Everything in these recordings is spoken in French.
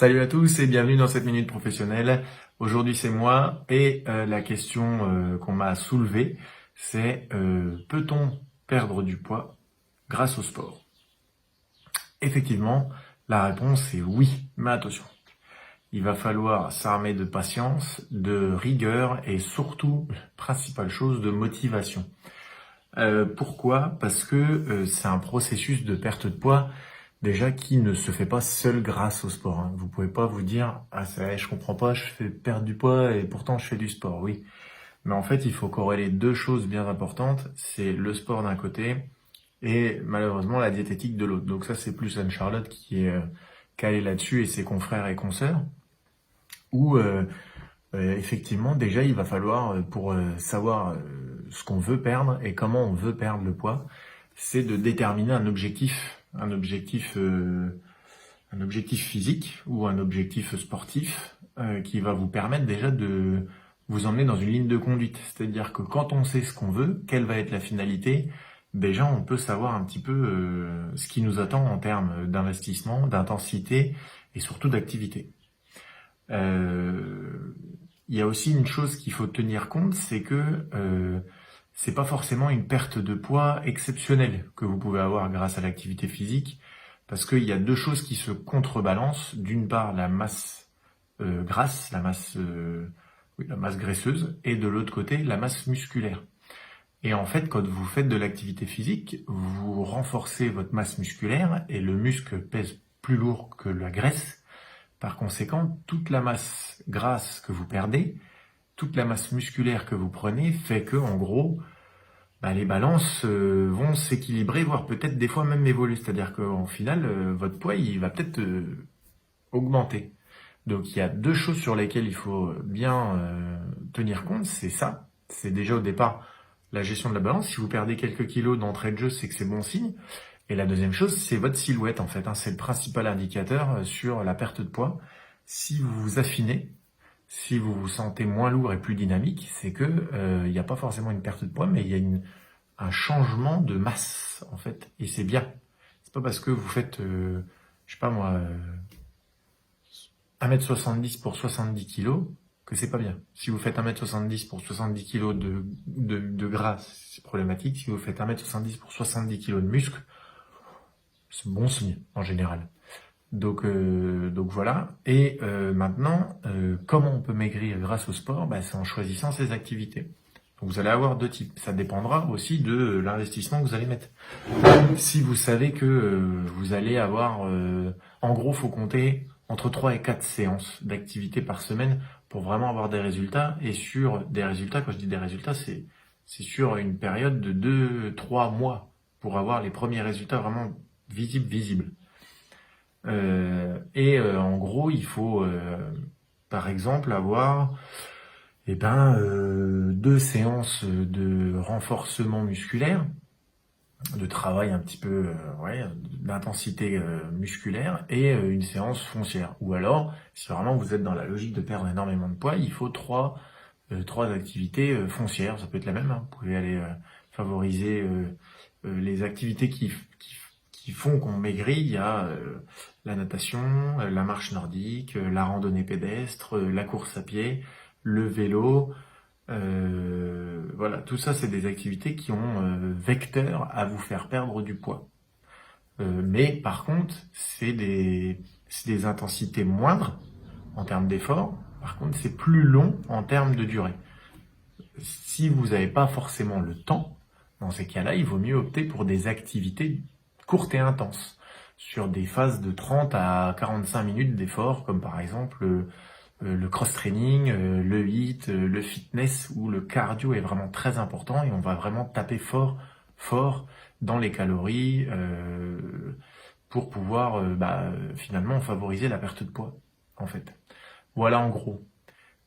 Salut à tous et bienvenue dans cette minute professionnelle. Aujourd'hui c'est moi et la question qu'on m'a soulevée, c'est peut-on perdre du poids grâce au sport? Effectivement, la réponse est oui, mais attention. Il va falloir s'armer de patience, de rigueur et surtout, principale chose, de motivation. Pourquoi? Parce que c'est un processus de perte de poids déjà qui ne se fait pas seul grâce au sport. Hein. Vous pouvez pas vous dire ah ça, je comprends pas, je fais perdre du poids et pourtant je fais du sport. Oui, mais en fait il faut corréler deux choses bien importantes. C'est le sport d'un côté et malheureusement la diététique de l'autre. Donc ça c'est plus Anne-Charlotte qui est calée là-dessus et ses confrères et consoeurs. Où effectivement déjà il va falloir pour savoir ce qu'on veut perdre et comment on veut perdre le poids, c'est de déterminer un objectif physique ou un objectif sportif qui va vous permettre déjà de vous emmener dans une ligne de conduite. C'est-à-dire que quand on sait ce qu'on veut, quelle va être la finalité, déjà on peut savoir un petit peu ce qui nous attend en termes d'investissement, d'intensité et surtout d'activité. Il y a aussi une chose qu'il faut tenir compte, c'est que c'est pas forcément une perte de poids exceptionnelle que vous pouvez avoir grâce à l'activité physique, parce qu'il y a deux choses qui se contrebalancent. D'une part, la masse grasse, la masse graisseuse, et de l'autre côté, la masse musculaire. Et en fait, quand vous faites de l'activité physique, vous renforcez votre masse musculaire et le muscle pèse plus lourd que la graisse. Par conséquent, toute la masse grasse que vous perdez, toute la masse musculaire que vous prenez fait que, en gros, les balances vont s'équilibrer, voire peut-être des fois même évoluer. C'est-à-dire qu'en final, votre poids, il va peut-être augmenter. Donc il y a deux choses sur lesquelles il faut bien tenir compte, c'est ça. C'est déjà au départ la gestion de la balance. Si vous perdez quelques kilos d'entrée de jeu, c'est que c'est bon signe. Et la deuxième chose, c'est votre silhouette en fait. C'est le principal indicateur sur la perte de poids. Si vous vous affinez, si vous vous sentez moins lourd et plus dynamique, c'est que il n'y a pas forcément une perte de poids, mais il y a un changement de masse en fait. Et c'est bien. C'est pas parce que vous faites, je sais pas moi, 1m70 pour 70 kilos que c'est pas bien. Si vous faites 1m70 pour 70 kilos de gras, c'est problématique. Si vous faites 1m70 pour 70 kilos de muscle, c'est bon signe en général. Donc voilà. Et maintenant, comment on peut maigrir grâce au sport? C'est en choisissant ses activités. Donc vous allez avoir deux types. Ça dépendra aussi de l'investissement que vous allez mettre. Si vous savez que vous allez avoir, en gros, faut compter entre 3 et 4 séances d'activité par semaine pour vraiment avoir des résultats. Et sur des résultats, quand je dis des résultats, c'est sur une période de 2-3 mois pour avoir les premiers résultats vraiment visibles. En gros, il faut, par exemple, avoir deux séances de renforcement musculaire, de travail un petit peu, d'intensité musculaire et une séance foncière. Ou alors, si vraiment vous êtes dans la logique de perdre énormément de poids, il faut trois activités foncières. Ça peut être la même. Hein. Vous pouvez aller favoriser les activités qui font qu'on maigrit. Il y a la natation, la marche nordique, la randonnée pédestre, la course à pied, le vélo. Voilà, tout ça c'est des activités qui ont vecteur à vous faire perdre du poids. Mais par contre, c'est des intensités moindres en termes d'effort. Par contre, c'est plus long en termes de durée. Si vous n'avez pas forcément le temps, dans ces cas-là, il vaut mieux opter pour des activités courtes et intenses, sur des phases de 30 à 45 minutes d'effort, comme par exemple le cross-training, le HIIT, le fitness, où le cardio est vraiment très important et on va vraiment taper fort dans les calories pour pouvoir finalement favoriser la perte de poids, en fait. Voilà en gros.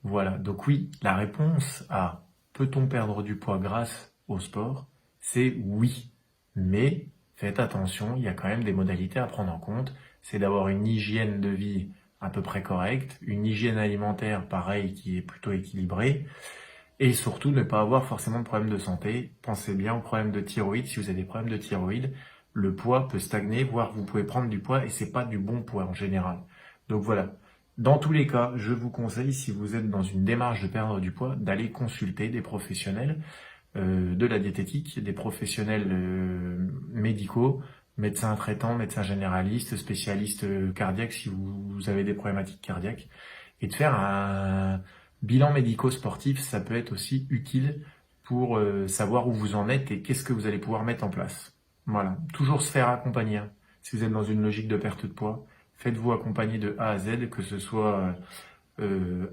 Voilà, donc oui, la réponse à peut-on perdre du poids grâce au sport, c'est oui. Mais faites attention, il y a quand même des modalités à prendre en compte. C'est d'avoir une hygiène de vie à peu près correcte, une hygiène alimentaire pareil qui est plutôt équilibrée, et surtout ne pas avoir forcément de problèmes de santé. Pensez bien aux problèmes de thyroïde. Si vous avez des problèmes de thyroïde, le poids peut stagner, voire vous pouvez prendre du poids et c'est pas du bon poids en général. Donc voilà. Dans tous les cas, je vous conseille, si vous êtes dans une démarche de perdre du poids, d'aller consulter des professionnels de la diététique, des professionnels médicaux, médecins traitants, médecins généralistes, spécialistes cardiaques si vous avez des problématiques cardiaques, et de faire un bilan médico-sportif. Ça peut être aussi utile pour savoir où vous en êtes et qu'est-ce que vous allez pouvoir mettre en place. Voilà, toujours se faire accompagner. Si vous êtes dans une logique de perte de poids, faites-vous accompagner de A à Z, que ce soit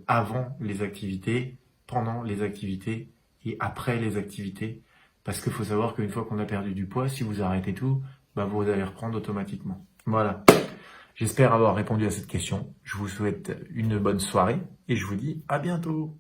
avant les activités, pendant les activités et après les activités. Parce qu'il faut savoir qu'une fois qu'on a perdu du poids, si vous arrêtez tout, bah vous allez reprendre automatiquement. Voilà. J'espère avoir répondu à cette question. Je vous souhaite une bonne soirée et je vous dis à bientôt.